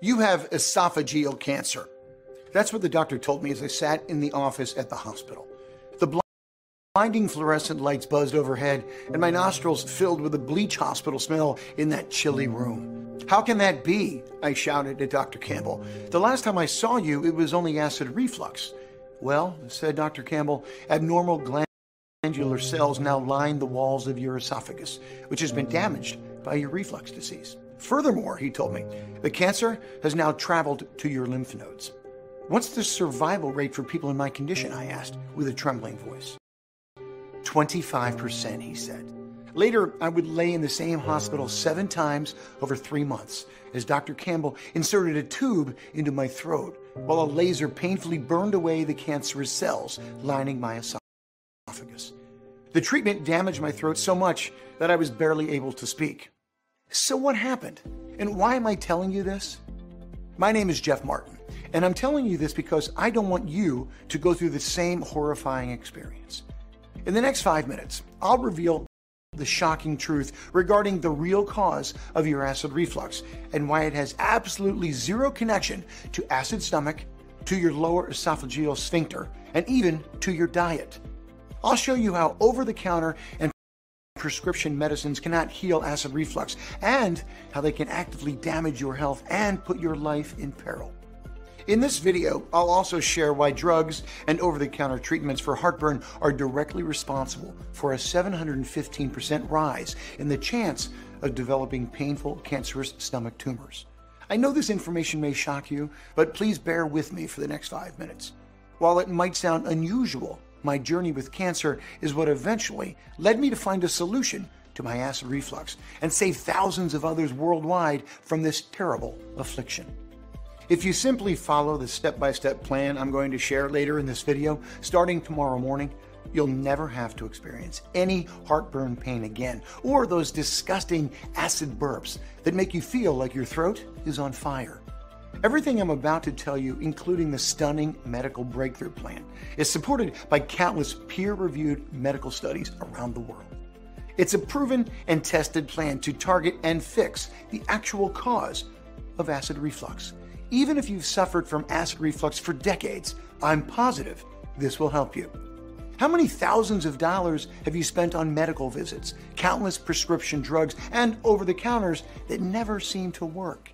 You have esophageal cancer. That's what the doctor told me as I sat in the office at the hospital. The blinding fluorescent lights buzzed overhead, and my nostrils filled with a bleach hospital smell in that chilly room. How can that be? I shouted at Dr. Campbell. The last time I saw you, it was only acid reflux. Well, said Dr. Campbell, abnormal glandular cells now line the walls of your esophagus, which has been damaged by your reflux disease. Furthermore, he told me, the cancer has now traveled to your lymph nodes. What's the survival rate for people in my condition? I asked with a trembling voice. 25%, he said. Later, I would lay in the same hospital 7 times over 3 months as Dr. Campbell inserted a tube into my throat while a laser painfully burned away the cancerous cells lining my esophagus. The treatment damaged my throat so much that I was barely able to speak. So what happened? And why am I telling you this? My name is Jeff Martin, and I'm telling you this because I don't want you to go through the same horrifying experience. In the next 5 minutes, I'll reveal the shocking truth regarding the real cause of your acid reflux and why it has absolutely zero connection to acid stomach, to your lower esophageal sphincter, and even to your diet. I'll show you how over-the-counter and prescription medicines cannot heal acid reflux and how they can actively damage your health and put your life in peril. In this video, I'll also share why drugs and over-the-counter treatments for heartburn are directly responsible for a 715% rise in the chance of developing painful cancerous stomach tumors. I know this information may shock you, but please bear with me for the next 5 minutes. While it might sound unusual, my journey with cancer is what eventually led me to find a solution to my acid reflux and save thousands of others worldwide from this terrible affliction. If you simply follow the step-by-step plan I'm going to share later in this video, starting tomorrow morning, you'll never have to experience any heartburn pain again, or those disgusting acid burps that make you feel like your throat is on fire. Everything I'm about to tell you, including the stunning medical breakthrough plan, is supported by countless peer-reviewed medical studies around the world. It's a proven and tested plan to target and fix the actual cause of acid reflux. Even if you've suffered from acid reflux for decades, I'm positive this will help you. How many thousands of dollars have you spent on medical visits, countless prescription drugs, and over-the-counters that never seem to work?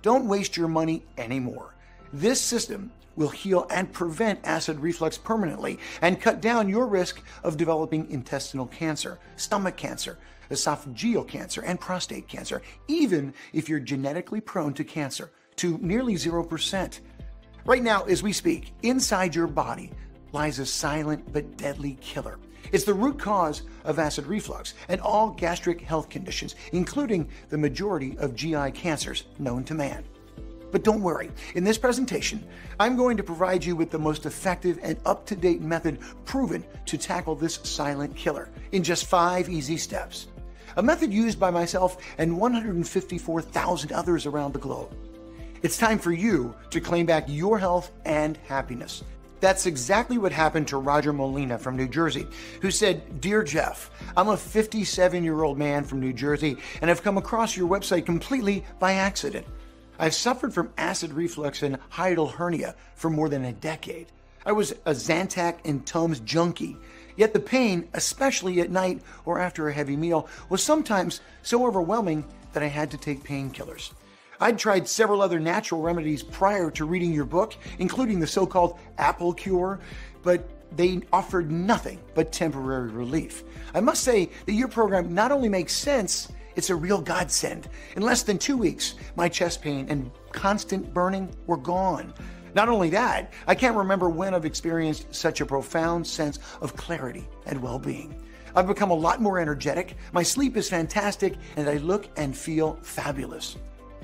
Don't waste your money anymore. This system will heal and prevent acid reflux permanently and cut down your risk of developing intestinal cancer, stomach cancer, esophageal cancer, and prostate cancer, even if you're genetically prone to cancer, to nearly 0%. Right now, as we speak, inside your body lies a silent but deadly killer. It's the root cause of acid reflux and all gastric health conditions, including the majority of GI cancers known to man. But don't worry, in this presentation, I'm going to provide you with the most effective and up-to-date method proven to tackle this silent killer in just 5 easy steps. A method used by myself and 154,000 others around the globe. It's time for you to claim back your health and happiness. That's exactly what happened to Roger Molina from New Jersey, who said, "Dear Jeff, I'm a 57-year-old man from New Jersey, and I've come across your website completely by accident. I've suffered from acid reflux and hiatal hernia for more than a decade. I was a Zantac and Tums junkie, yet the pain, especially at night or after a heavy meal, was sometimes so overwhelming that I had to take painkillers. I'd tried several other natural remedies prior to reading your book, including the so-called apple cure, but they offered nothing but temporary relief. I must say that your program not only makes sense, it's a real godsend. In less than 2 weeks, my chest pain and constant burning were gone. Not only that, I can't remember when I've experienced such a profound sense of clarity and well-being. I've become a lot more energetic, my sleep is fantastic, and I look and feel fabulous."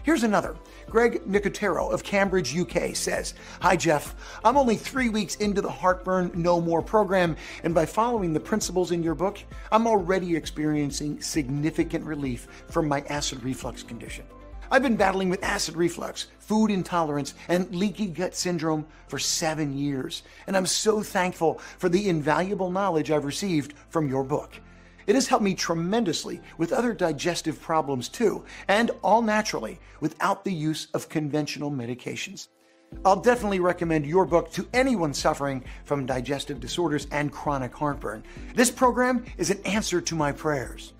Here's another. Greg Nicotero of Cambridge, UK says, "Hi Jeff, I'm only 3 weeks into the Heartburn No More program, and by following the principles in your book, I'm already experiencing significant relief from my acid reflux condition. I've been battling with acid reflux, food intolerance, and leaky gut syndrome for 7 years, and I'm so thankful for the invaluable knowledge I've received from your book. It has helped me tremendously with other digestive problems too, and all naturally without the use of conventional medications. I'll definitely recommend your book to anyone suffering from digestive disorders and chronic heartburn. This program is an answer to my prayers.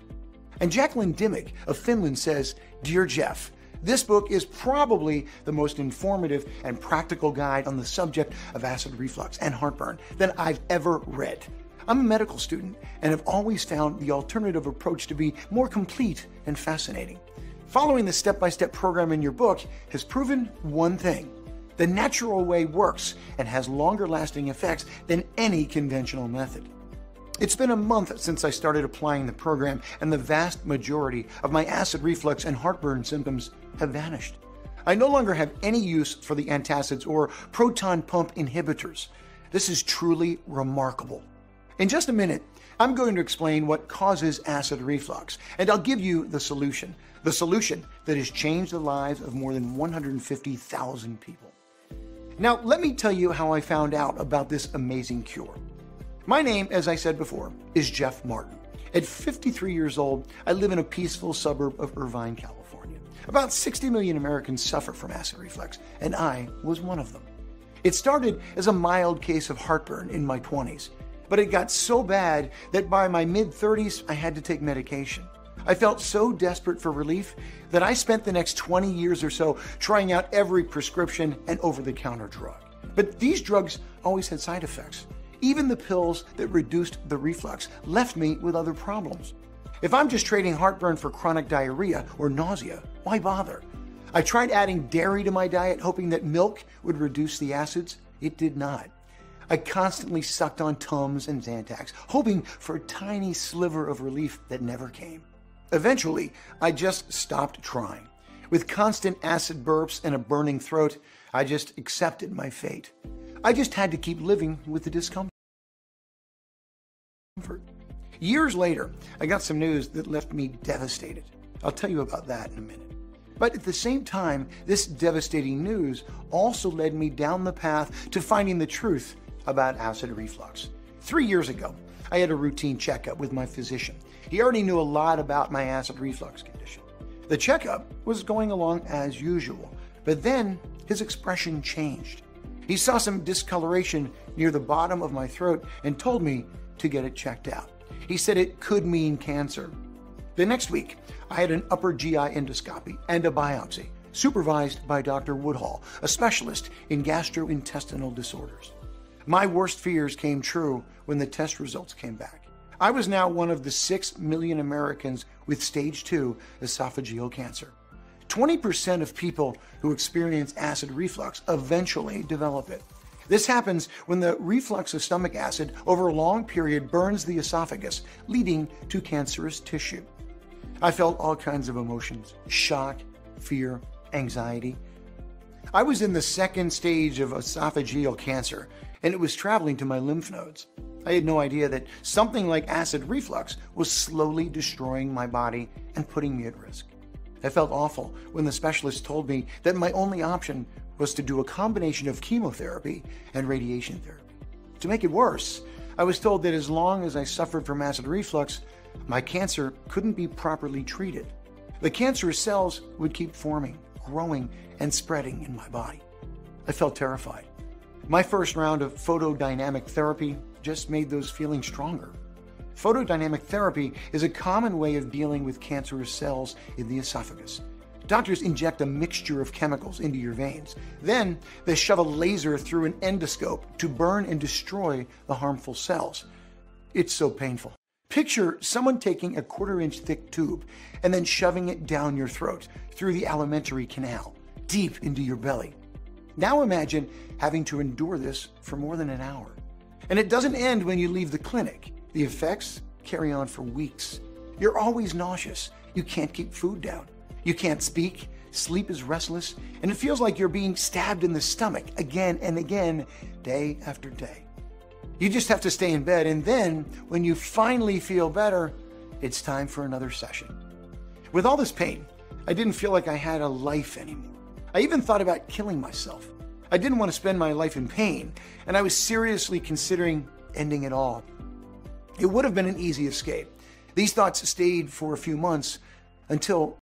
And Jacqueline Dimmick of Finland says, "Dear Jeff, this book is probably the most informative and practical guide on the subject of acid reflux and heartburn that I've ever read. I'm a medical student and have always found the alternative approach to be more complete and fascinating. Following the step-by-step program in your book has proven one thing. The natural way works and has longer-lasting effects than any conventional method." It's been a month since I started applying the program, and the vast majority of my acid reflux and heartburn symptoms have vanished. I no longer have any use for the antacids or proton pump inhibitors. This is truly remarkable. In just a minute, I'm going to explain what causes acid reflux, and I'll give you the solution that has changed the lives of more than 150,000 people. Now, let me tell you how I found out about this amazing cure. My name, as I said before, is Jeff Martin. At 53 years old, I live in a peaceful suburb of Irvine, California. About 60 million Americans suffer from acid reflux, and I was one of them. It started as a mild case of heartburn in my 20s, but it got so bad that by my mid-30s, I had to take medication. I felt so desperate for relief that I spent the next 20 years or so trying out every prescription and over-the-counter drug. But these drugs always had side effects. Even the pills that reduced the reflux left me with other problems. If I'm just trading heartburn for chronic diarrhea or nausea, why bother? I tried adding dairy to my diet, hoping that milk would reduce the acids. It did not. I constantly sucked on Tums and Zantac, hoping for a tiny sliver of relief that never came. Eventually, I just stopped trying. With constant acid burps and a burning throat, I just accepted my fate. I just had to keep living with the discomfort. Years later, I got some news that left me devastated. I'll tell you about that in a minute. But at the same time, this devastating news also led me down the path to finding the truth about acid reflux. 3 years ago, I had a routine checkup with my physician. He already knew a lot about my acid reflux condition. The checkup was going along as usual, but then his expression changed. He saw some discoloration near the bottom of my throat and told me to get it checked out. He said it could mean cancer. The next week, I had an upper GI endoscopy and a biopsy, supervised by Dr. Woodhall, a specialist in gastrointestinal disorders. My worst fears came true when the test results came back. I was now one of the 6 million Americans with stage 2 esophageal cancer. 20% of people who experience acid reflux eventually develop it. This happens when the reflux of stomach acid over a long period burns the esophagus, leading to cancerous tissue. I felt all kinds of emotions: shock, fear, anxiety. I was in the 2nd stage of esophageal cancer, and it was traveling to my lymph nodes. I had no idea that something like acid reflux was slowly destroying my body and putting me at risk. I felt awful when the specialist told me that my only option was to do a combination of chemotherapy and radiation therapy. To make it worse, I was told that as long as I suffered from acid reflux, my cancer couldn't be properly treated. The cancerous cells would keep forming, growing, and spreading in my body. I felt terrified. My first round of photodynamic therapy just made those feelings stronger. Photodynamic therapy is a common way of dealing with cancerous cells in the esophagus. Doctors inject a mixture of chemicals into your veins. Then they shove a laser through an endoscope to burn and destroy the harmful cells. It's so painful. Picture someone taking a 1/4-inch thick tube and then shoving it down your throat through the alimentary canal, deep into your belly. Now imagine having to endure this for more than an hour. And it doesn't end when you leave the clinic. The effects carry on for weeks. You're always nauseous. You can't keep food down. You can't speak. Sleep is restless. And it feels like you're being stabbed in the stomach again and again, day after day. You just have to stay in bed. And then when you finally feel better, it's time for another session. With all this pain, I didn't feel like I had a life anymore. I even thought about killing myself. I didn't want to spend my life in pain, and I was seriously considering ending it all. It would have been an easy escape. These thoughts stayed for a few months until